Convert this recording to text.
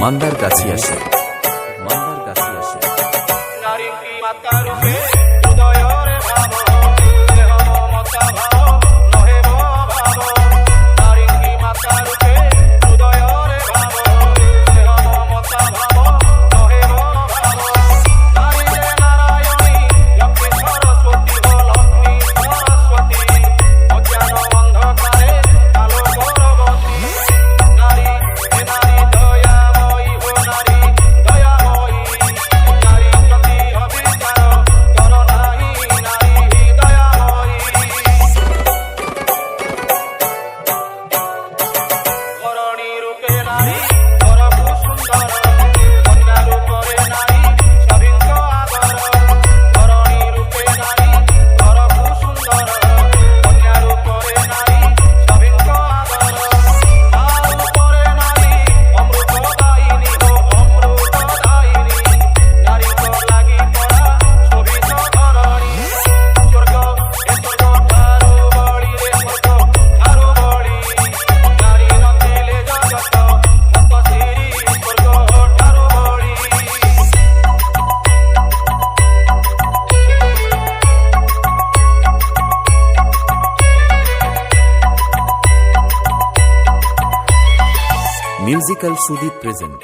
মান্দার গাছি আসে নারী মাতা রূপে হৃদয়রে ভাব দেহ মমতা ভাব নহে ভাব নারী মাতা রূপে হৃদয়রে ভাব দেহ মমতা ভাব নহে ভাব নারী রে নারায়ণী লক্ষ্মী সরস্বতী হো লক্ষ্মী সরস্বতী অজ্ঞান অন্ধকারে আলো গর্ভবতী নারী হে নারী দয়াময়ী হো নারী দয়াময়ী নারী প্রতি অবিচার কর নাহি নারী দয়াময়ী করণী রূপে নারী করপু সুন্দর কন্যা রূপরে নারী সভিঙ্ক আদর করণী রূপে নারী করপু সুন্দর কন্যা রূপরে নারী সভিঙ্ক আদর তার উপরে নারী অমৃতদায়িনী হো অমৃতদায়িনী নারী তো লাগি পড়া শোভিত ধরণী স্বর্গ এ স্বর্গ ঠারু বଳି রে স্বর্গ ঠারু বଳି নারী নଥିଲେ জগତ হত ସିରି ସ୍ୱର୍ଗ ଠାରୁ ବଳି মিউজিক্যাল সুদীপ প্রেজেন্ট